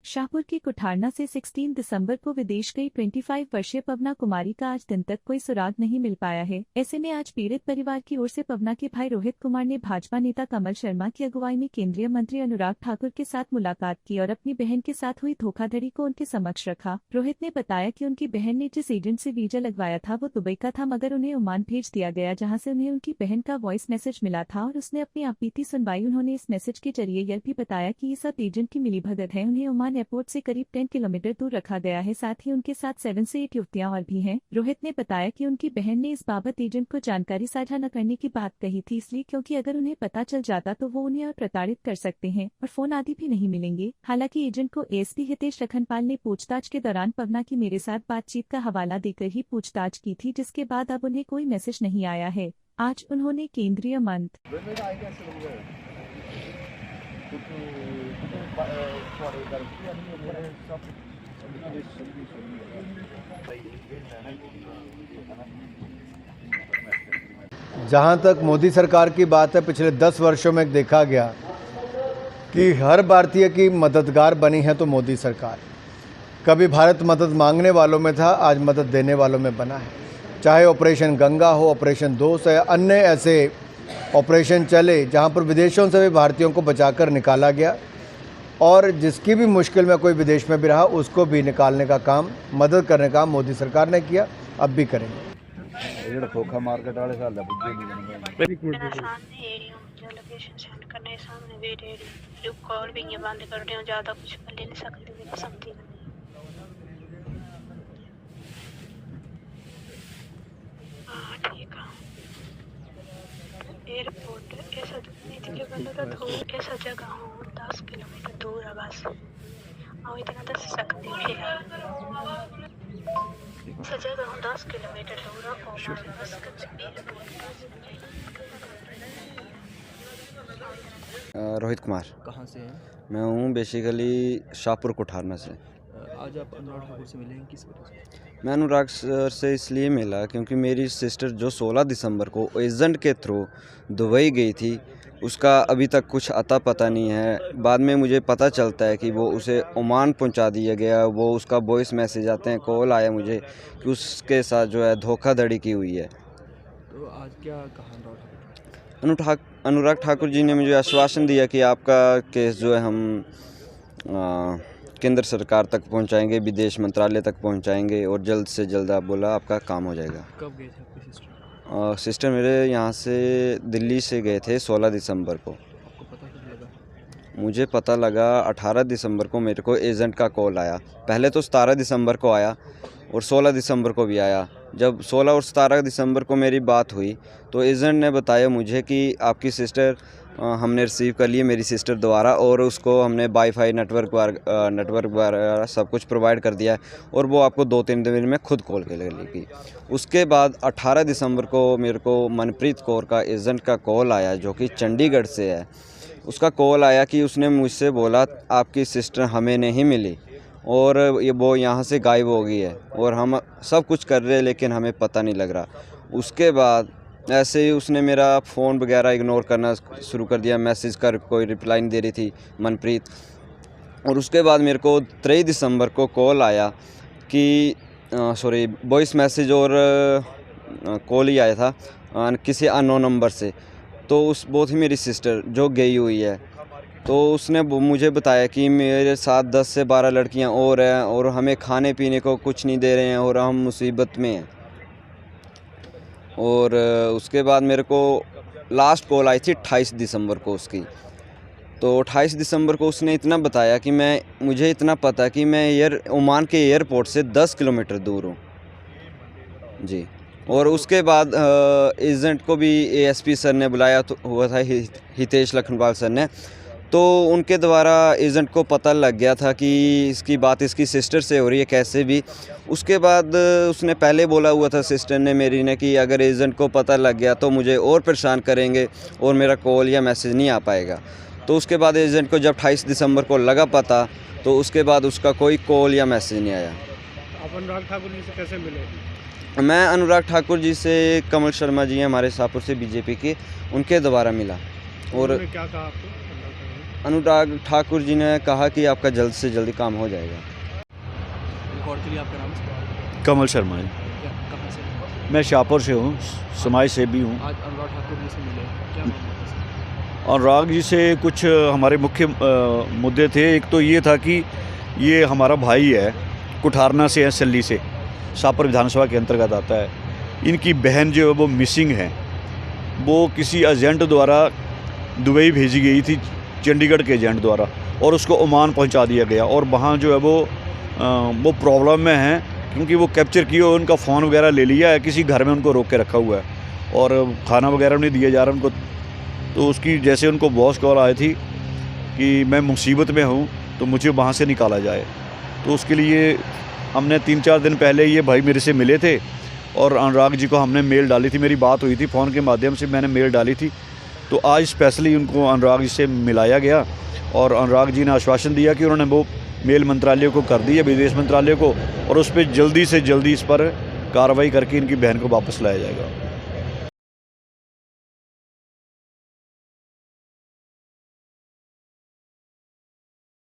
शाहपुर के कुठारना से 16 दिसंबर को विदेश गई 25 वर्षीय पवना कुमारी का आज दिन तक कोई सुराग नहीं मिल पाया है। ऐसे में आज पीड़ित परिवार की ओर से पवना के भाई रोहित कुमार ने भाजपा नेता कमल शर्मा की अगुवाई में केंद्रीय मंत्री अनुराग ठाकुर के साथ मुलाकात की और अपनी बहन के साथ हुई धोखाधड़ी को उनके समक्ष रखा। रोहित ने बताया कि उनकी बहन ने जिस एजेंट से वीजा लगवाया था वो दुबई का था, मगर उन्हें ओमान भेज दिया गया, जहाँ से उन्हें उनकी बहन का वॉइस मैसेज मिला था और उसने अपनी आपबीती सुनवाई। उन्होंने इस मैसेज के जरिए यह भी बताया कि ये सब एजेंट की मिलीभगत है। उन्हें ओमान एयरपोर्ट से करीब 10 किलोमीटर दूर रखा गया है। साथ ही उनके साथ 7 से 8 युवतियां और भी हैं। रोहित ने बताया कि उनकी बहन ने इस बाबत एजेंट को जानकारी साझा न करने की बात कही थी, इसलिए क्योंकि अगर उन्हें पता चल जाता तो वो उन्हें और प्रताड़ित कर सकते हैं और फोन आदि भी नहीं मिलेंगे। हालांकि एजेंट को एएसपी हितेश लखनपाल ने पूछताछ के दौरान पवना की मेरे साथ बातचीत का हवाला देकर ही पूछताछ की थी, जिसके बाद अब उन्हें कोई मैसेज नहीं आया है। आज उन्होंने केंद्रीय मंत्री जहाँ तक मोदी सरकार की बात है, पिछले 10 वर्षों में देखा गया कि हर भारतीय की मददगार बनी है तो मोदी सरकार। कभी भारत मदद मांगने वालों में था, आज मदद देने वालों में बना है। चाहे ऑपरेशन गंगा हो, ऑपरेशन दोस्त है, अन्य ऐसे ऑपरेशन चले जहाँ पर विदेशों से भी भारतीयों को बचाकर निकाला गया और जिसकी भी मुश्किल में कोई विदेश में भी रहा उसको भी निकालने का काम, मदद करने का काम मोदी सरकार ने किया, अब भी करेंगे। खोखा मार्केट वाले साल कॉल भी ये बंद कर रहे हो, ज्यादा कुछ कर नहीं सकते, मेरी समझी ठीक है। एयरपोर्ट ऐसा ऐसा जगह हो 10 किलोमीटर दूर है बस, और इतना दस सकते हो ऐसा जगह हो 10 किलोमीटर दूर है बस। रोहित कुमार। कहाँ से हैं? मैं हूँ बेसिकली शाहपुर कुठारना से। आज आप अनुराग ठाकुर से मिले हैं, किस वजह से? मैं अनुराग सर से इसलिए मिला क्योंकि मेरी सिस्टर जो 16 दिसंबर को एजेंट के थ्रू दुबई गई थी, उसका अभी तक कुछ अता पता नहीं है। बाद में मुझे पता चलता है कि वो उसे ओमान पहुंचा दिया गया। वो उसका वॉइस मैसेज आते हैं, कॉल आया मुझे कि उसके साथ जो है धोखाधड़ी की हुई है। तो आज क्या कहा अनुराग ठाकुर जी ने मुझे आश्वासन दिया कि आपका केस जो है हम केंद्र सरकार तक पहुंचाएंगे, विदेश मंत्रालय तक पहुंचाएंगे और जल्द से जल्द आप बोला आपका काम हो जाएगा। कब गए थे आपकी सिस्टर? सिस्टर मेरे यहाँ से दिल्ली से गए थे 16 दिसंबर को। आपको पता कब लगा? मुझे पता लगा 18 दिसंबर को मेरे को एजेंट का कॉल आया। पहले तो 17 दिसंबर को आया और 16 दिसंबर को भी आया। जब 16 और 17 दिसंबर को मेरी बात हुई तो एजेंट ने बताया मुझे कि आपकी सिस्टर हमने रिसीव कर लिए, मेरी सिस्टर द्वारा, और उसको हमने वाईफाई नेटवर्क वगैरह सब कुछ प्रोवाइड कर दिया है और वो आपको 2-3 दिन में खुद कॉल कर लेगी। उसके बाद 18 दिसंबर को मेरे को मनप्रीत कौर का एजेंट का कॉल आया जो कि चंडीगढ़ से है। उसका कॉल आया कि उसने मुझसे बोला आपकी सिस्टर हमें नहीं मिली और वो यहाँ से गायब हो गई है और हम सब कुछ कर रहे हैं लेकिन हमें पता नहीं लग रहा। उसके बाद ऐसे ही उसने मेरा फ़ोन वगैरह इग्नोर करना शुरू कर दिया, मैसेज कर कोई रिप्लाई नहीं दे रही थी मनप्रीत। और उसके बाद मेरे को 23 दिसंबर को कॉल आया कि वॉइस मैसेज और कॉल ही आया था किसी अननोन नंबर से। तो वो थी मेरी सिस्टर जो गई हुई है। तो उसने मुझे बताया कि मेरे साथ 10 से 12 लड़कियां और हैं और हमें खाने पीने को कुछ नहीं दे रहे हैं और हम मुसीबत में हैं। और उसके बाद मेरे को लास्ट कॉल आई थी 28 दिसंबर को उसकी। तो 28 दिसंबर को उसने इतना बताया कि मुझे इतना पता कि मैं ओमान के एयरपोर्ट से 10 किलोमीटर दूर हूँ जी। और उसके बाद एजेंट को भी एएसपी सर ने बुलाया हुआ था, हितेश लखनपाल सर ने। तो उनके द्वारा एजेंट को पता लग गया था कि इसकी बात इसकी सिस्टर से हो रही है कैसे भी। उसके बाद उसने पहले बोला हुआ था सिस्टर ने मेरी ने कि अगर एजेंट को पता लग गया तो मुझे और परेशान करेंगे और मेरा कॉल या मैसेज नहीं आ पाएगा। तो उसके बाद एजेंट को जब 28 दिसंबर को लगा पता तो उसके बाद उसका कोई कॉल या मैसेज नहीं आया। आप अनुराग ठाकुर जी से कैसे मिले? मैं अनुराग ठाकुर जी से, कमल शर्मा जी हैं हमारे शाहपुर से बीजेपी के, उनके द्वारा मिला। और क्या कहा आपको? अनुराग ठाकुर जी ने कहा कि आपका जल्द से जल्दी काम हो जाएगा। रिकॉर्ड के लिए आपका नाम है? कमल शर्मा जी। क्या कहाँ से? मैं शाहपुर से हूँ, समाज सेवी हूँ। आज अनुराग ठाकुर जी से मिले, क्या मामला था सर? अनुराग जी से कुछ हमारे मुख्य मुद्दे थे। एक तो ये था कि ये हमारा भाई है, कुठारना से है, सल्ली से, शाहपुर विधानसभा के अंतर्गत आता है। इनकी बहन जो है वो मिसिंग है। वो किसी एजेंट द्वारा दुबई भेजी गई थी, चंडीगढ़ के एजेंट द्वारा, और उसको ओमान पहुंचा दिया गया। और वहाँ जो है वो प्रॉब्लम में है, क्योंकि वो कैप्चर किए और उनका फ़ोन वगैरह ले लिया है, किसी घर में उनको रोक के रखा हुआ है और खाना वगैरह नहीं दिया जा रहा उनको। तो उसकी जैसे उनको बॉस कॉल आई थी कि मैं मुसीबत में हूँ तो मुझे वहाँ से निकाला जाए। तो उसके लिए हमने 3-4 दिन पहले ये भाई मेरे से मिले थे और अनुराग जी को हमने मेल डाली थी। मेरी बात हुई थी फ़ोन के माध्यम से, मैंने मेल डाली थी। तो आज स्पेशली उनको अनुराग जी से मिलाया गया और अनुराग जी ने आश्वासन दिया कि उन्होंने वो मेल मंत्रालय को कर दी है, विदेश मंत्रालय को, और उस पर जल्दी से जल्दी इस पर कार्रवाई करके इनकी बहन को वापस लाया जाएगा।